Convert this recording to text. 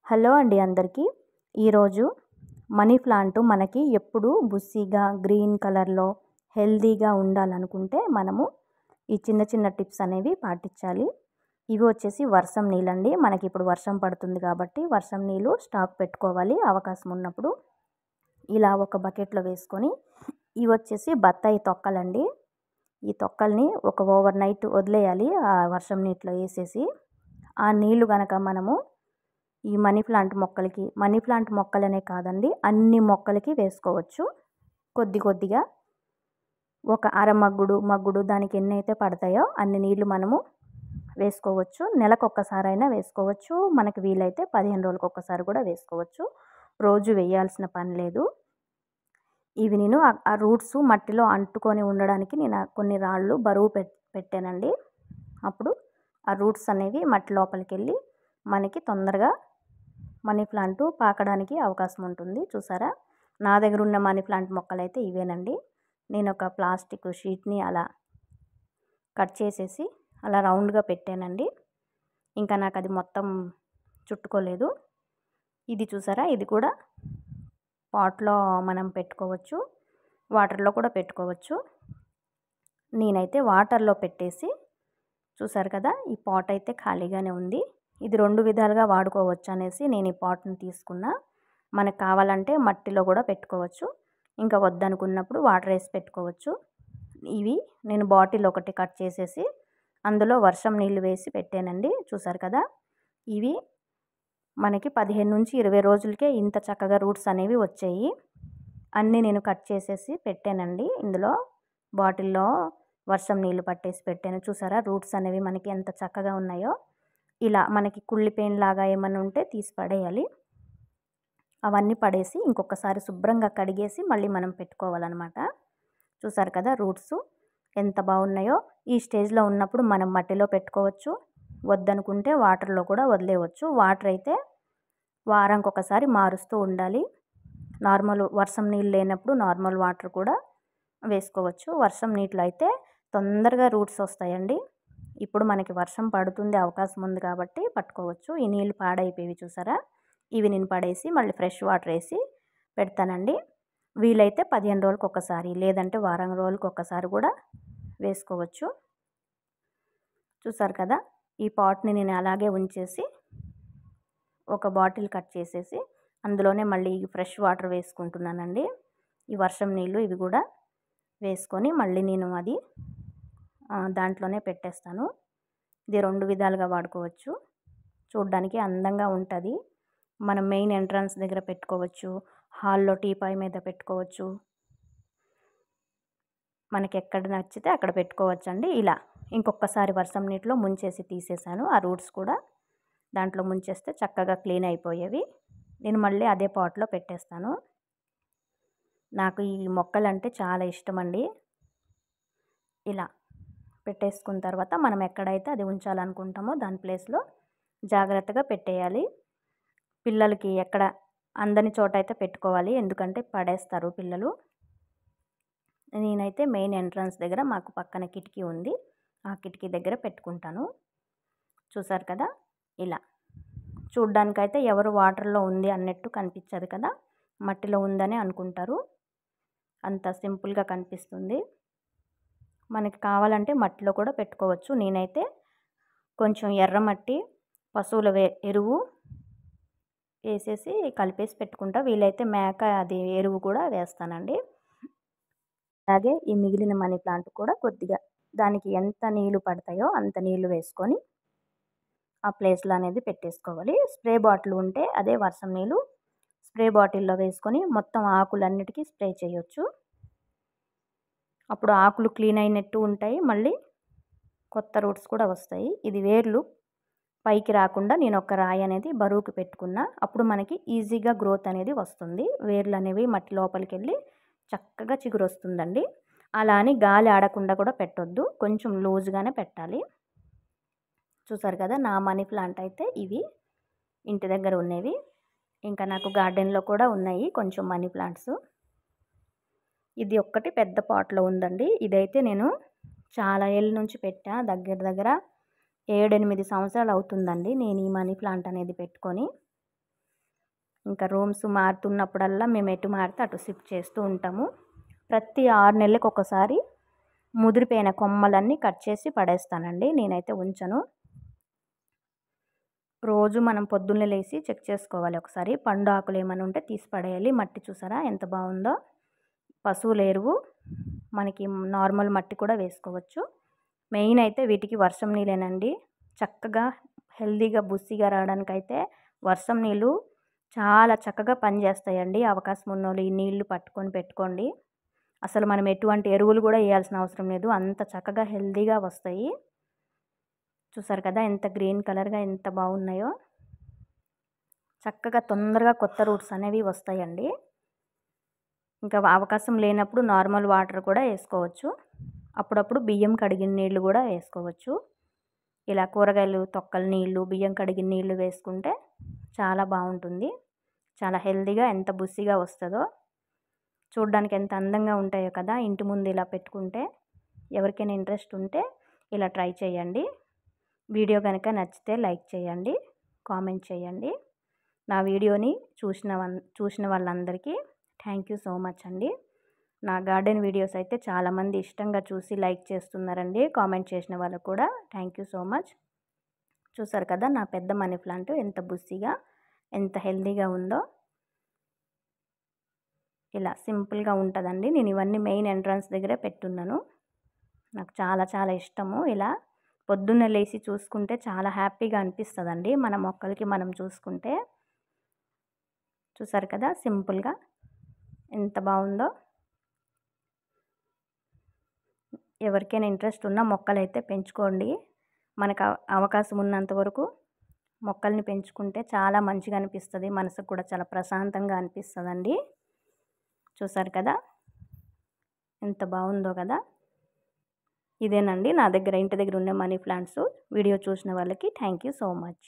Hello అండి అందరికీ. ఈరోజు మనీ ప్లాంట్ మనకి ఎప్పుడు బుస్సీగా గ్రీన్ కలర్లో హెల్దీగా ఉండాలనుకుంటే మనము ఈ చిన్న చిన్న టిప్స్ అనేవి పాటించాలి. ఇవి వచ్చేసి వర్షం నీళ్ళండి. మనకి ఇప్పుడు వర్షం పడుతుంది కాబట్టి వర్షం నీళ్ళు స్టాక్ పెట్టుకోవాలి అవకాశం ఉన్నప్పుడు. ఇలా ఒక బకెట్లో వేసుకొని ఇవి వచ్చేసి బత్తాయి తొక్కలండి. ఈ తొక్కల్ని ఒక ఓవర్ నైట్ వదిలేయాలి ఆ వర్షం నీటిలో వేసేసి. ఆ నీళ్లు కనుక మనము ఈ మనీ ప్లాంట్ మొక్కలనే కాదండి, అన్ని మొక్కలకి వేసుకోవచ్చు. కొద్ది కొద్దిగా ఒక అర మగ్గుడు దానికి ఎన్నైతే పడతాయో అన్ని నీళ్లు మనము వేసుకోవచ్చు. నెలకొక్కసారైనా వేసుకోవచ్చు, మనకి వీలైతే 15 రోజులకు ఒక్కసారి కూడా వేసుకోవచ్చు. రోజు వేయాల్సిన పని లేదు. ఇవి నేను ఆ రూట్స్ మట్టిలో అంటుకొని ఉండడానికి నేను కొన్ని రాళ్ళు బరువు పెట్టానండి. అప్పుడు ఆ రూట్స్ అనేవి మట్టి లోపలికి వెళ్ళి మనకి తొందరగా మనీ ప్లాంట్ పాకడానికి అవకాశం ఉంటుంది. చూసారా, నా దగ్గర ఉన్న మనీ ప్లాంట్ మొక్కలు అయితే ఇవేనండి. నేను ఒక ప్లాస్టిక్ షీట్ని అలా కట్ చేసేసి అలా రౌండ్గా పెట్టానండి. ఇంకా నాకు అది మొత్తం చుట్టుకోలేదు. ఇది చూసారా, ఇది కూడా పాట్లో మనం పెట్టుకోవచ్చు, వాటర్లో కూడా పెట్టుకోవచ్చు. నేనైతే వాటర్లో పెట్టేసి, చూసారు కదా, ఈ పాట్ అయితే ఖాళీగానే ఉంది. ఇది 2 విధాలుగా వాడుకోవచ్చు అనేసి నేను ఈ పాట్ని తీసుకున్నా. మనకు కావాలంటే మట్టిలో కూడా పెట్టుకోవచ్చు, ఇంకా వద్దనుకున్నప్పుడు వాటర్ వేసి పెట్టుకోవచ్చు. ఇవి నేను బాటిల్ ఒకటి కట్ చేసేసి అందులో వర్షం నీళ్ళు వేసి పెట్టానండి. చూసారు కదా, ఇవి మనకి 15 నుంచి 20 రోజులకే ఇంత చక్కగా రూట్స్ అనేవి వచ్చాయి. అన్నీ నేను కట్ చేసేసి పెట్టానండి. ఇందులో బాటిల్లో వర్షం నీళ్ళు పట్టేసి పెట్టాను. చూసారా, రూట్స్ అనేవి మనకి ఎంత చక్కగా ఉన్నాయో. ఇలా మనకి కుళ్ళిపోయిన లాగా ఏమన్నా ఉంటే తీసి పడేయాలి. అవన్నీ పడేసి ఇంకొకసారి శుభ్రంగా కడిగేసి మళ్ళీ మనం పెట్టుకోవాలన్నమాట. చూసారు కదా, రూట్స్ ఎంత బాగున్నాయో. ఈ స్టేజ్లో ఉన్నప్పుడు మనం మట్టిలో పెట్టుకోవచ్చు, వద్దనుకుంటే వాటర్లో కూడా వదిలేయవచ్చు. వాటర్ అయితే వారానికి ఒకసారి మారుస్తూ ఉండాలి. నార్మల్ వర్షం నీళ్ళు లేనప్పుడు నార్మల్ వాటర్ కూడా వేసుకోవచ్చు. వర్షం నీటిలో అయితే తొందరగా రూట్స్ వస్తాయండి. ఇప్పుడు మనకి వర్షం పడుతుంది, అవకాశం ఉంది కాబట్టి పట్టుకోవచ్చు. ఈ నీళ్ళు పాడైపోయి చూసారా, ఇవి నేను పడేసి మళ్ళీ ఫ్రెష్ వాటర్ వేసి పెడతానండి. వీలైతే 15 రోజులకు ఒకసారి, లేదంటే వారం రోజులకు ఒకసారి కూడా వేసుకోవచ్చు. చూసారు కదా, ఈ పాట్ని నేను అలాగే ఉంచేసి ఒక బాటిల్ కట్ చేసేసి అందులోనే మళ్ళీ ఫ్రెష్ వాటర్ వేసుకుంటున్నానండి. ఈ వర్షం నీళ్ళు ఇవి కూడా వేసుకొని మళ్ళీ నేను అది దాంట్లోనే పెట్టేస్తాను. ఇది 2 విధాలుగా వాడుకోవచ్చు. చూడ్డానికి అందంగా ఉంటుంది. మనం మెయిన్ ఎంట్రన్స్ దగ్గర పెట్టుకోవచ్చు, హాల్లో టీపాయ్ మీద పెట్టుకోవచ్చు, మనకి ఎక్కడ నచ్చితే అక్కడ పెట్టుకోవచ్చు అండి. ఇలా ఇంకొకసారి వర్షం నీటిలో ముంచేసి తీసేసాను. ఆ రూట్స్ కూడా దాంట్లో ముంచేస్తే చక్కగా క్లీన్ అయిపోయేవి. నేను మళ్ళీ అదే పాట్లో పెట్టేస్తాను. నాకు ఈ మొక్కలంటే చాలా ఇష్టం అండి. ఇలా పెట్టేసుకున్న తర్వాత మనం ఎక్కడైతే అది ఉంచాలనుకుంటామో దాని ప్లేస్లో జాగ్రత్తగా పెట్టేయాలి. పిల్లలకి ఎక్కడ అందని చోట అయితే పెట్టుకోవాలి, ఎందుకంటే పడేస్తారు పిల్లలు. నేనైతే మెయిన్ ఎంట్రన్స్ దగ్గర, మాకు పక్కన కిటికీ ఉంది, ఆ కిటికీ దగ్గర పెట్టుకుంటాను. చూసారు కదా, ఇలా చూడ్డానికైతే ఎవరు వాటర్లో ఉంది అన్నట్టు కనిపించదు కదా, మట్టిలో ఉందని అనుకుంటారు. అంత సింపుల్గా కనిపిస్తుంది. మనకి కావాలంటే మట్టిలో కూడా పెట్టుకోవచ్చు. నేనైతే కొంచెం ఎర్రమట్టి, పశువుల ఎరువు వేసేసి కలిపేసి పెట్టుకుంటా. వీలైతే మేక అది ఎరువు కూడా వేస్తానండి. అలాగే ఈ మిగిలిన మనీ ప్లాంట్ కూడా కొద్దిగా దానికి ఎంత నీళ్లు పడతాయో అంత నీళ్లు వేసుకొని ఆ ప్లేస్లో అనేది పెట్టేసుకోవాలి. స్ప్రే బాటిల్ ఉంటే అదే వర్షం నీళ్ళు స్ప్రే బాటిల్లో వేసుకొని మొత్తం ఆకులన్నిటికీ స్ప్రే చేయొచ్చు. అప్పుడు ఆకులు క్లీన్ అయినట్టు ఉంటాయి, మళ్ళీ కొత్త రూట్స్ కూడా వస్తాయి. ఇది వేర్లు పైకి రాకుండా నేను ఒక రాయి అనేది బరువుకి పెట్టుకున్నా. అప్పుడు మనకి ఈజీగా గ్రోత్ అనేది వస్తుంది. వేర్లు అనేవి మట్టి లోపలికి వెళ్ళి చక్కగా చిగురు వస్తుందండి. అలా అని గాలి ఆడకుండా కూడా పెట్టొద్దు, కొంచెం లూజ్గానే పెట్టాలి. చూసారు కదా, నా మనీ ప్లాంట్ అయితే ఇవి ఇంటి దగ్గర ఉన్నవి. ఇంకా నాకు గార్డెన్లో కూడా ఉన్నాయి కొంచెం మనీ ప్లాంట్స్. ఇది ఒక్కటి పెద్ద పాట్లో ఉందండి. ఇదైతే నేను చాలా ఏళ్ళ నుంచి పెట్టా, దగ్గర 7-8 సంవత్సరాలు అవుతుందండి నేను ఈ మనీ ప్లాంట్ అనేది పెట్టుకొని. ఇంకా రూమ్స్ మారుతున్నప్పుడల్లా మేము ఎటు మారితే అటు షిఫ్ట్ చేస్తూ ఉంటాము. ప్రతి 6 నెలలకు ఒకసారి ముదిరిపోయిన కొమ్మలన్నీ కట్ చేసి పడేస్తానండి, నేనైతే ఉంచను. రోజు మనం పొద్దున్నే లేచి చెక్ చేసుకోవాలి ఒకసారి. పండు ఆకులు ఏమైనా ఉంటే తీసి పడేయాలి. మట్టి చూసారా ఎంత బాగుందో. పశువుల ఎరువు, మనకి నార్మల్ మట్టి కూడా వేసుకోవచ్చు. మెయిన్ అయితే వీటికి వర్షం నీళ్ళేనండి. చక్కగా హెల్దీగా బుస్సిగా రావడానికైతే వర్షం నీళ్ళు చాలా చక్కగా పనిచేస్తాయండి. అవకాశం ఉన్నోళ్ళు ఈ నీళ్లు పట్టుకొని పెట్టుకోండి. అసలు మనం ఎటువంటి ఎరువులు కూడా వేయాల్సిన అవసరం లేదు, అంత చక్కగా హెల్దీగా వస్తాయి. చూసారు కదా ఎంత గ్రీన్ కలర్గా ఎంత బాగున్నాయో. చక్కగా తొందరగా కొత్త రూట్స్ అనేవి వస్తాయండి. ఇంకా అవకాశం లేనప్పుడు నార్మల్ వాటర్ కూడా వేసుకోవచ్చు. అప్పుడప్పుడు బియ్యం కడిగిన నీళ్ళు కూడా వేసుకోవచ్చు. ఇలా కూరగాయలు తొక్కల నీళ్ళు, బియ్యం కడిగిన నీళ్ళు వేసుకుంటే చాలా బాగుంటుంది. చాలా హెల్దీగా ఎంత బుస్సిగా వస్తుందో. చూడ్డానికి ఎంత అందంగా ఉంటాయో కదా ఇంటి ముందు ఇలా పెట్టుకుంటే. ఎవరికైనా ఇంట్రెస్ట్ ఉంటే ఇలా ట్రై చేయండి. వీడియో కనుక నచ్చితే లైక్ చేయండి, కామెంట్ చేయండి. నా వీడియోని చూసిన వాళ్ళందరికీ థ్యాంక్ యూ సో మచ్ అండి. నా గార్డెన్ వీడియోస్ అయితే చాలామంది ఇష్టంగా చూసి లైక్ చేస్తున్నారండి. కామెంట్ చేసిన వాళ్ళకు కూడా థ్యాంక్ యూ సో మచ్. చూసారు కదా నా పెద్ద మనీ ప్లాంట్ ఎంత బుస్సిగా ఎంత హెల్దీగా ఉందో. ఇలా సింపుల్గా ఉంటుందండి. నేను ఇవన్నీ మెయిన్ ఎంట్రన్స్ దగ్గరే పెట్టున్నాను. నాకు చాలా చాలా ఇష్టము. ఇలా పొద్దున్న లేచి చూసుకుంటే చాలా హ్యాపీగా అనిపిస్తుందండి మన మొక్కలకి మనం చూసుకుంటే. చూసారు కదా సింపుల్గా ఎంత బాగుందో. ఎవరికైనా ఇంట్రెస్ట్ ఉన్న మొక్కలైతే పెంచుకోండి. మనకు అవకాశం ఉన్నంత వరకు మొక్కల్ని పెంచుకుంటే చాలా మంచిగా అనిపిస్తుంది. మనసుకు కూడా చాలా ప్రశాంతంగా అనిపిస్తుందండి. చూసారు కదా ఎంత బాగుందో కదా. ఇదేనండి నా దగ్గర ఇంటి దగ్గర ఉన్న మనీ ప్లాంట్స్. వీడియో చూసిన వాళ్ళకి థ్యాంక్ యూ సో మచ్.